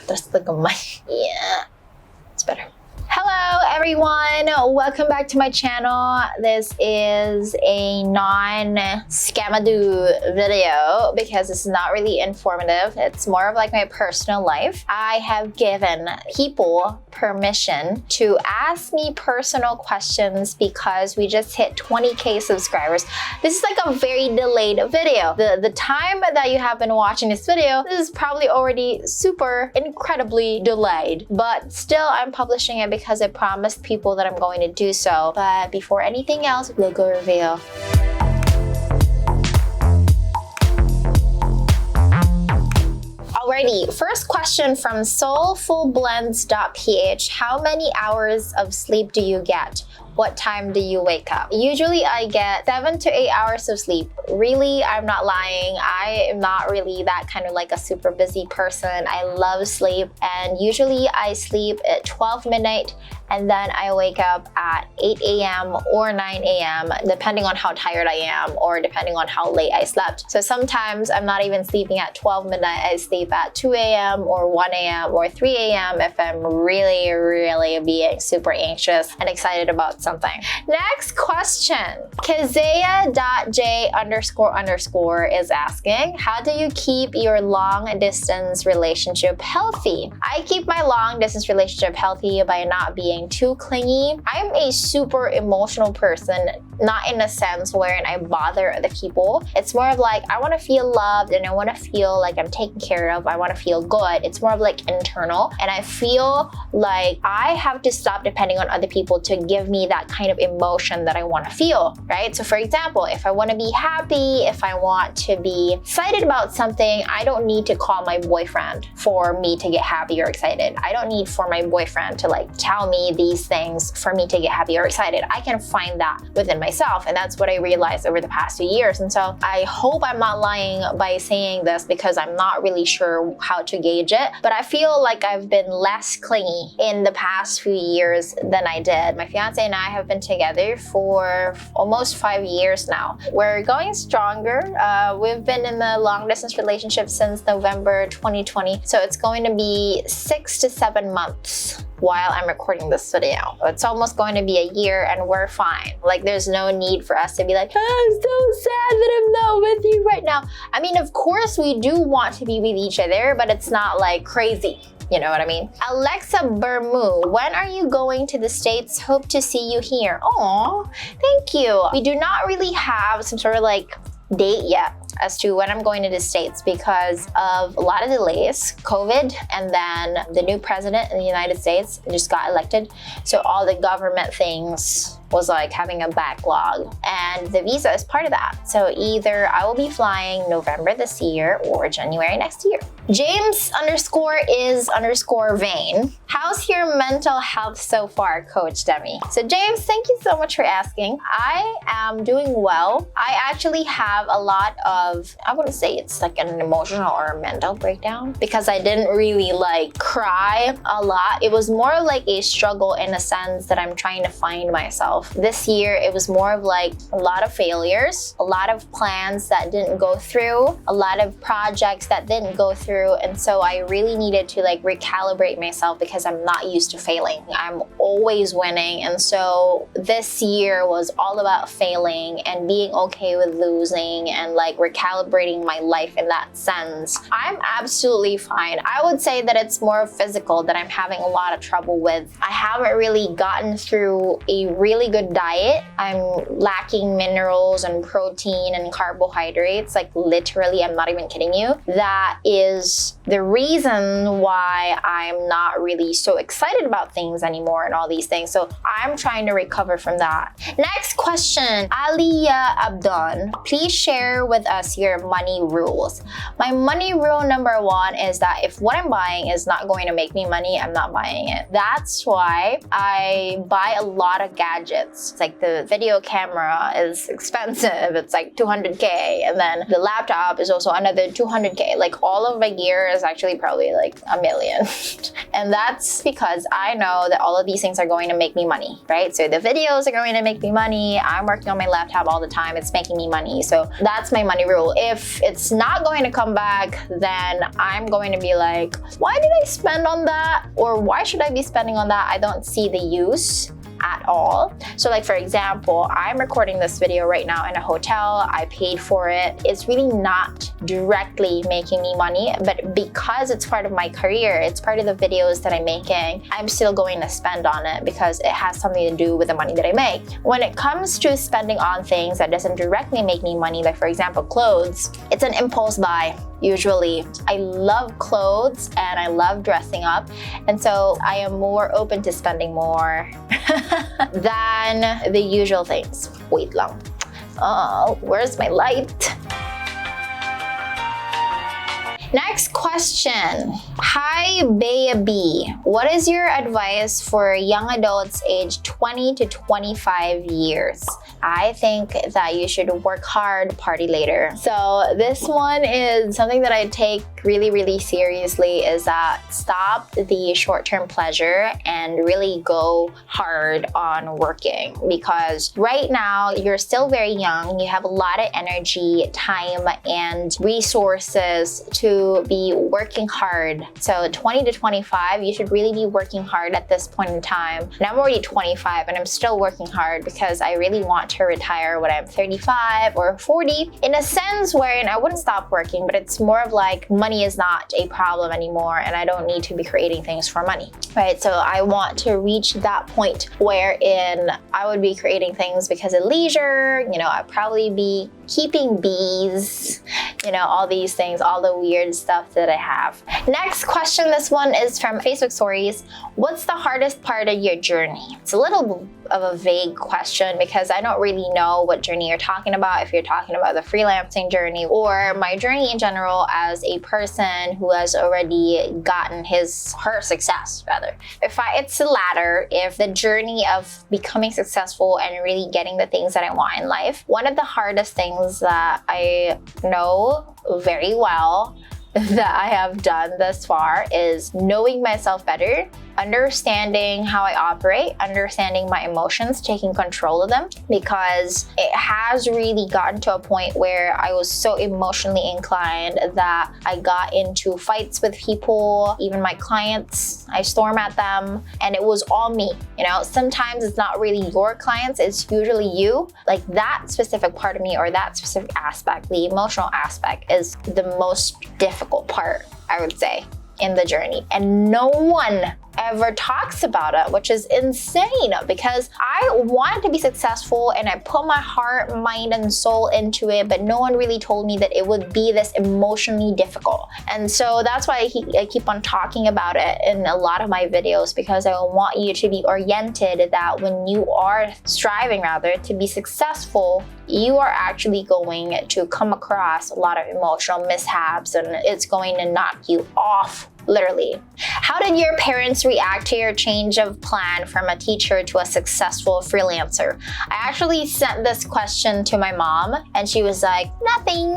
Atras na gamay. Yeah. It's better. Hello everyone, welcome back to my channel. This is a non-scamadoo video because it's not really informative. It's more of like my personal life. I have given people permission to ask me personal questions because we just hit 20k subscribers. This is like a very delayed video. The time that you have been watching this video, this is probably already super incredibly delayed, but still I'm publishing it because I promised people that I'm going to do so. But before anything else, logo reveal. Alrighty, first question from soulfulblends.ph. How many hours of sleep do you get? What time do you wake up? Usually I get 7 to 8 hours of sleep. Really, I'm not lying. I am not really that kind of like a super busy person. I love sleep, and usually I sleep at 12 midnight and then I wake up at 8 a.m. or 9 a.m. depending on how tired I am or depending on how late I slept. So sometimes I'm not even sleeping at 12 midnight. I sleep at 2 a.m. or 1 a.m. or 3 a.m. if I'm really being super anxious and excited about something. Next question. Kazea.j__ is asking, how do you keep your long distance relationship healthy? I keep my long distance relationship healthy by not being too clingy. I'm a super emotional person, not in a sense wherein I bother other people. It's more of like, I want to feel loved and I want to feel like I'm taken care of. I want to feel good. It's more of like internal. And I feel like I have to stop depending on other people to give me that kind of emotion that I want to feel, right? So for example, if I want to be happy, if I want to be excited about something, I don't need to call my boyfriend for me to get happy or excited. I don't need for my boyfriend to like tell me these things for me to get happy or excited. I can find that within myself, and that's what I realized over the past 2 years. And so I hope I'm not lying by saying this because I'm not really sure how to gauge it, but I feel like I've been less clingy in the past few years than I did. My fiance and I have been together for almost 5 years now. We're going stronger. We've been in the long distance relationship since November 2020, so it's going to be 6 to 7 months while I'm recording this video. It's almost going to be a year and we're fine. Like, there's no need for us to be like, oh, I'm so sad that I'm not with you right now. I mean, of course we do want to be with each other, but it's not like crazy. You know what I mean? Alexa Bermu, when are you going to the States? Hope to see you here. Aw, thank you. We do not really have some sort of like date yet as to when I'm going to the States because of a lot of delays, COVID, and then the new president in the United States just got elected. So all the government things was like having a backlog, and the visa is part of that. So either I will be flying November this year or January next year. James_is_vain. How's your mental health so far, Coach Demi? So James, thank you so much for asking. I am doing well. I actually have a lot of, I wouldn't say it's like an emotional or a mental breakdown because I didn't really like cry a lot. It was more like a struggle in a sense that I'm trying to find myself. This year, it was more of like a lot of failures, a lot of plans that didn't go through, a lot of projects that didn't go through. And so I really needed to like recalibrate myself because I'm not used to failing. I'm always winning. And so this year was all about failing and being okay with losing and like recalibrating my life in that sense. I'm absolutely fine. I would say that it's more physical that I'm having a lot of trouble with. I haven't really gotten through a really good diet. I'm lacking minerals and protein and carbohydrates. Like literally, I'm not even kidding you. That is the reason why I'm not really so excited about things anymore and all these things. So I'm trying to recover from that. Next question, Aliyah Abdon. Please share with us your money rules. My money rule number 1 is that if what I'm buying is not going to make me money, I'm not buying it. That's why I buy a lot of gadgets. It's like the video camera is expensive. It's like 200k, and then the laptop is also another 200k. Like all of my gear is actually probably like 1,000,000. And that's because I know that all of these things are going to make me money, right? So the videos are going to make me money. I'm working on my laptop all the time. It's making me money. So that's my money rule. If it's not going to come back, then I'm going to be like, why did I spend on that? Or why should I be spending on that? I don't see the use at all. So like, for example, I'm recording this video right now in a hotel. I paid for it. It's really not directly making me money, but because it's part of my career, it's part of the videos that I'm making, I'm still going to spend on it because it has something to do with the money that I make. When it comes to spending on things that doesn't directly make me money, like for example, clothes, it's an impulse buy. Usually, I love clothes and I love dressing up, and so I am more open to spending more than the usual things. Wait lang. Oh, where's my light? Next question. Hi, baby. What is your advice for young adults aged 20 to 25 years? I think that you should work hard, party later. So this one is something that I take really, really seriously, is that stop the short-term pleasure and really go hard on working, because right now you're still very young. You have a lot of energy, time, and resources to be working hard. So 20 to 25, you should really be working hard at this point in time. And I'm already 25 and I'm still working hard because I really want to retire when I'm 35 or 40, in a sense wherein I wouldn't stop working, but it's more of like money is not a problem anymore and I don't need to be creating things for money, right? So I want to reach that point wherein I would be creating things because of leisure. You know, I'd probably be keeping bees, you know, all these things, all the weird stuff that I have. Next question, this one is from Facebook Stories. What's the hardest part of your journey? It's a little of a vague question because I don't really know what journey you're talking about, if you're talking about the freelancing journey or my journey in general as a person who has already gotten her success, rather. It's the latter, if the journey of becoming successful and really getting the things that I want in life, one of the hardest things that I know very well that I have done thus far is knowing myself better, understanding how I operate, understanding my emotions, taking control of them, because it has really gotten to a point where I was so emotionally inclined that I got into fights with people, even my clients. I storm at them and it was all me. You know, sometimes it's not really your clients, it's usually you. Like that specific part of me or that specific aspect, the emotional aspect, is the most difficult part, I would say, in the journey. And no one ever talks about it, which is insane because I wanted to be successful and I put my heart, mind, and soul into it, but no one really told me that it would be this emotionally difficult. And so that's why I keep on talking about it in a lot of my videos, because I want you to be oriented that when you are striving, rather, to be successful, you are actually going to come across a lot of emotional mishaps and it's going to knock you off, literally. How did your parents react to your change of plan from a teacher to a successful freelancer? I actually sent this question to my mom and she was like, nothing.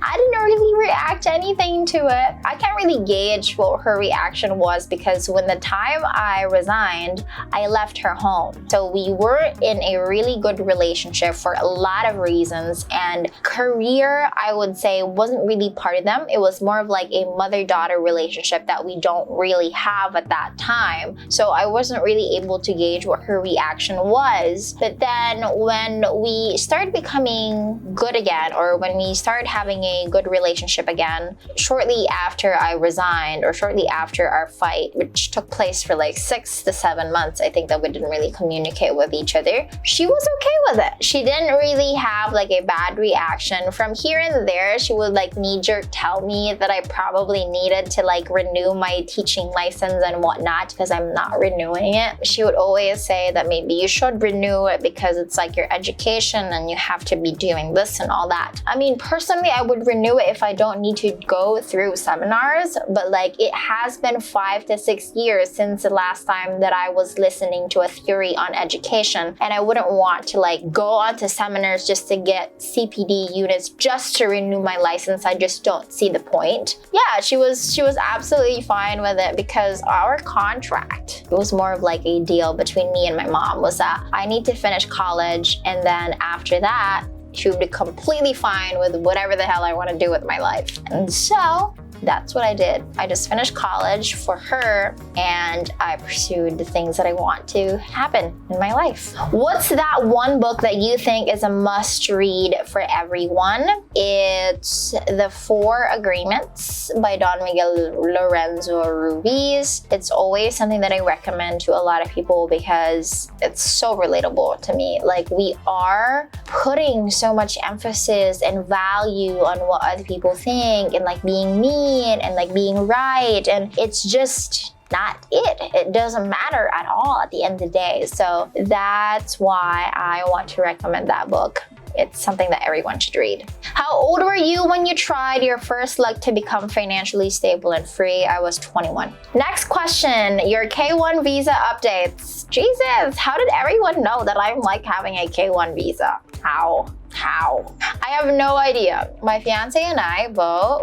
I didn't really react to anything to it. I can't really gauge what her reaction was because when the time I resigned, I left her home. So we were in a really good relationship for a lot of reasons, and career, I would say, wasn't really part of them. It was more of like a mother-daughter relationship that we don't really have at that time. So I wasn't really able to gauge what her reaction was. But then when we started becoming good again, or when we started having a good relationship again, shortly after I resigned, or shortly after our fight, which took place for like 6 to 7 months, I think that we didn't really communicate with each other, she was okay with it. She didn't really have like a bad reaction. From here and there, she would like knee-jerk tell me that I probably needed to like renew my teaching license and whatnot because I'm not renewing it. She would always say that maybe you should renew it because it's like your education and you have to be doing this and all that. I mean, personally, I would renew it if I don't need to go through seminars, but like it has been 5 to 6 years since the last time that I was listening to a theory on education, and I wouldn't want to like go on to seminars just to get CPD units just to renew my license. I just don't see the point. Yeah, she was absolutely fine with it because our contract, it was more of like a deal between me and my mom, was that I need to finish college, and then after that she would be completely fine with whatever the hell I want to do with my life. And so that's what I did. I just finished college for her and I pursued the things that I want to happen in my life. What's that one book that you think is a must read for everyone? It's The 4 Agreements by Don Miguel Lorenzo Ruiz. It's always something that I recommend to a lot of people because it's so relatable to me. Like, we are putting so much emphasis and value on what other people think and like being mean and like being right, and it's just not it. It doesn't matter at all at the end of the day. So that's why I want to recommend that book. It's something that everyone should read. How old were you when you tried your first luck to become financially stable and free? I was 21. Next question, your K1 visa updates. Jesus, how did everyone know that I'm like having a K1 visa? How? I have no idea. My fiance and I,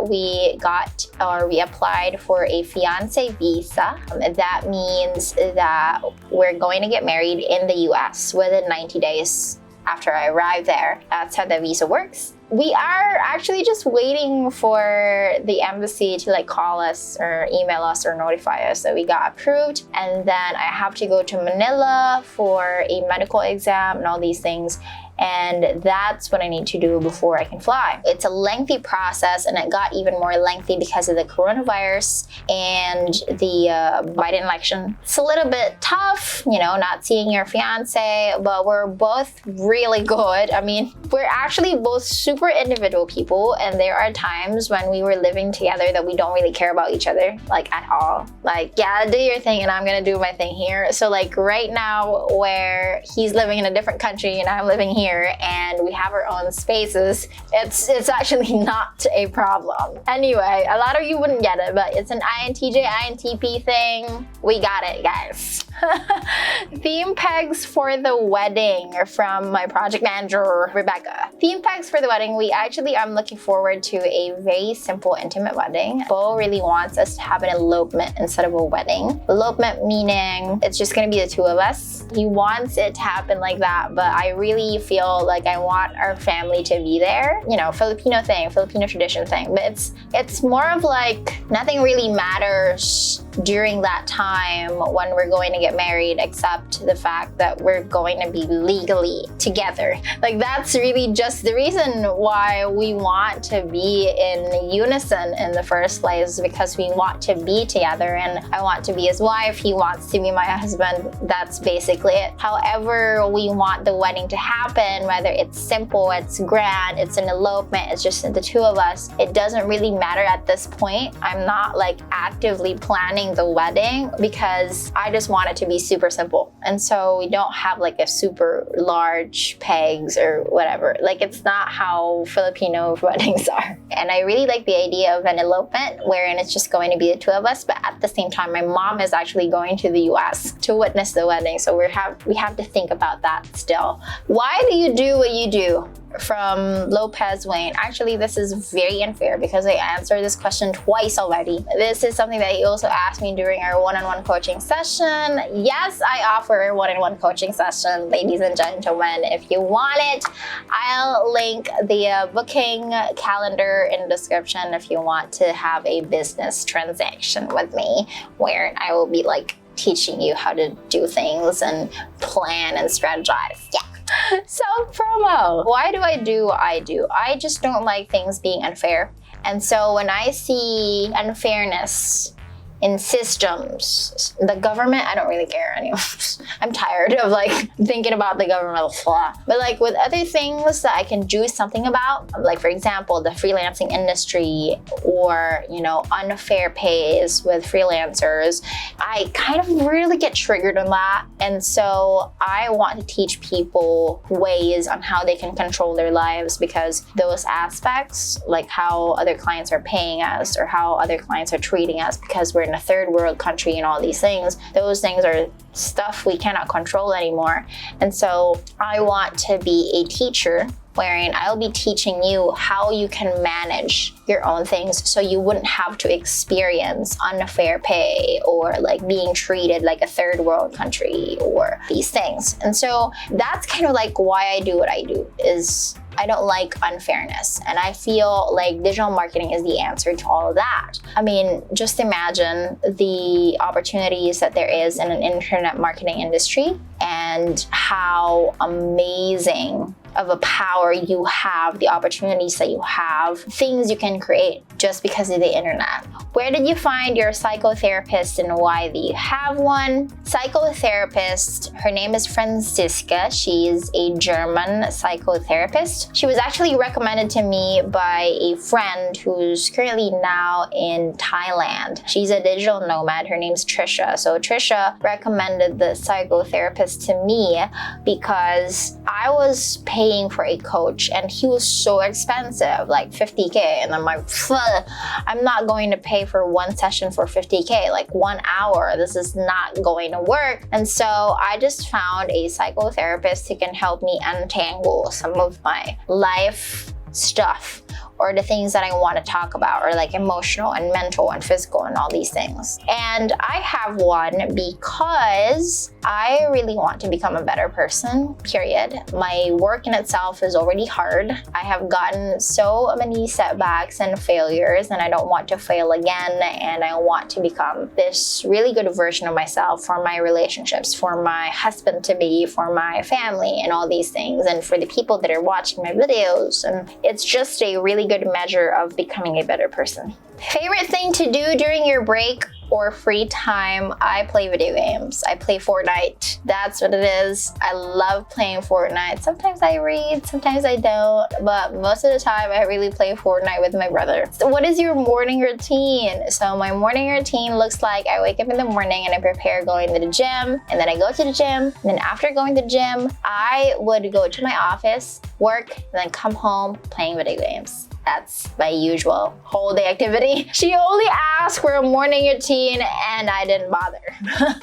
we applied for a fiance visa. That means that we're going to get married in the US within 90 days after I arrive there. That's how the visa works. We are actually just waiting for the embassy to like call us or email us or notify us that we got approved. And then I have to go to Manila for a medical exam and all these things. And that's what I need to do before I can fly. It's a lengthy process, and it got even more lengthy because of the coronavirus and the Biden election. It's a little bit tough, you know, not seeing your fiance, but we're both really good. I mean, we're actually both super individual people, and there are times when we were living together that we don't really care about each other, like at all. Like, yeah, do your thing and I'm gonna do my thing here. So like right now, where he's living in a different country and I'm living here, and we have our own spaces, it's actually not a problem. Anyway, a lot of you wouldn't get it, but it's an INTJ, INTP thing. We got it, guys. Theme pegs for the wedding from my project manager, Rebecca. Theme pegs for the wedding, I'm looking forward to a very simple, intimate wedding. Bo really wants us to have an elopement instead of a wedding. Elopement meaning it's just gonna be the two of us. He wants it to happen like that, but I really feel like I want our family to be there. You know, Filipino thing, Filipino tradition thing. But it's more of like nothing really matters during that time when we're going to get married except the fact that we're going to be legally together. Like, that's really just the reason why we want to be in unison in the first place, because we want to be together, and I want to be his wife, he wants to be my husband. That's basically it. However we want the wedding to happen, whether it's simple, it's grand, it's an elopement, it's just the two of us, it doesn't really matter at this point. I'm not like actively planning the wedding because I just want it to be super simple. And so we don't have like a super large pegs or whatever. Like, it's not how Filipino weddings are. And I really like the idea of an elopement wherein it's just going to be the two of us, but at the same time, my mom is actually going to the US to witness the wedding. So we have to think about that still. Why do you do what you do? From Lopez Wayne. Actually, this is very unfair because I answered this question twice already. This is something that he also asked me during our one-on-one coaching session. Yes, I offer a one-on-one coaching session, ladies and gentlemen. If you want it, I'll link the booking calendar in the description if you want to have a business transaction with me, where I will be like teaching you how to do things and plan and strategize. Yeah. So, promo. Why do I do what I do? I just don't like things being unfair. And so when I see unfairness in systems. The government, I don't really care anymore. I'm tired of like thinking about the government. But like with other things that I can do something about, like for example, the freelancing industry or, you know, unfair pays with freelancers, I kind of really get triggered on that. And so I want to teach people ways on how they can control their lives, because those aspects, like how other clients are paying us or how other clients are treating us because we're in a third world country and all these things, those things are stuff we cannot control anymore. And so I want to be a teacher wherein I'll be teaching you how you can manage your own things so you wouldn't have to experience unfair pay or like being treated like a third world country or these things. And so that's kind of like why I do what I do, is I don't like unfairness. And I feel like digital marketing is the answer to all of that. I mean, just imagine the opportunities that there is in an internet marketing industry and how amazing of a power you have, the opportunities that you have, things you can create just because of the internet. Where did you find your psychotherapist and why do you have one? Psychotherapist, her name is Franziska. She is a German psychotherapist. She was actually recommended to me by a friend who's currently now in Thailand. She's a digital nomad. Her name's Trisha. So Trisha recommended the psychotherapist to me because I was paying for a coach and he was so expensive, like $50K, and I'm like, I'm not going to pay for one session for $50K, like 1 hour. This is not going to work. And so I just found a psychotherapist who can help me untangle some of my life stuff or the things that I want to talk about, or like emotional and mental and physical and all these things. And I have one because I really want to become a better person, period. My work in itself is already hard. I have gotten so many setbacks and failures, and I don't want to fail again. And I want to become this really good version of myself for my relationships, for my husband to be, for my family and all these things, and for the people that are watching my videos. And it's just a really good measure of becoming a better person. Favorite thing to do during your break or free time? I play video games. I play Fortnite. That's what it is. I love playing Fortnite. Sometimes I read, sometimes I don't, but most of the time I really play Fortnite with my brother. So what is your morning routine? So my morning routine looks like I wake up in the morning and I prepare going to the gym, and then I go to the gym, and then after going to the gym, I would go to my office, work, and then come home playing video games. That's my usual whole day activity. She only asked for a morning routine and I didn't bother.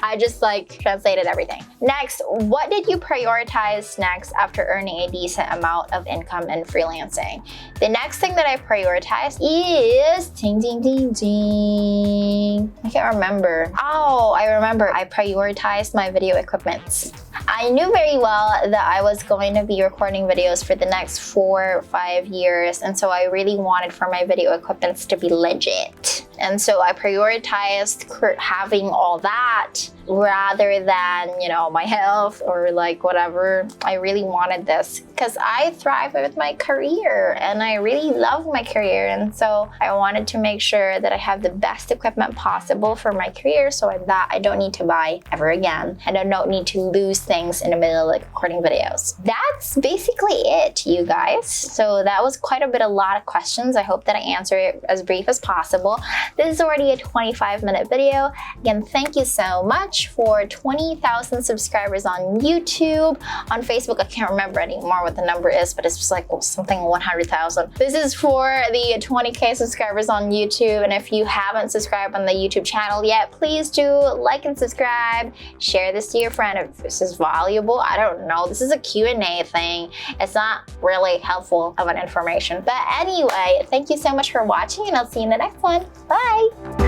I just like translated everything. Next, what did you prioritize next after earning a decent amount of income in freelancing? The next thing that I prioritized is ding, ding, ding, ding. I can't remember. Oh, I remember. I prioritized my video equipment. I knew very well that I was going to be recording videos for the next 4 or 5 years, and so I really wanted for my video equipment to be legit. And so I prioritized having all that rather than, you know, my health or like whatever. I really wanted this because I thrive with my career and I really love my career. And so I wanted to make sure that I have the best equipment possible for my career so that I don't need to buy ever again. And I don't need to lose things in the middle of like recording videos. That's basically it, you guys. So that was quite a lot of questions. I hope that I answered it as brief as possible. This is already a 25-minute video. Again, thank you so much for 20,000 subscribers on YouTube. On Facebook, I can't remember anymore what the number is, but it's just like something 100,000. This is for the 20K subscribers on YouTube. And if you haven't subscribed on the YouTube channel yet, please do like and subscribe. Share this to your friend if this is valuable. I don't know. This is a Q&A thing. It's not really helpful of an information. But anyway, thank you so much for watching and I'll see you in the next one. Bye.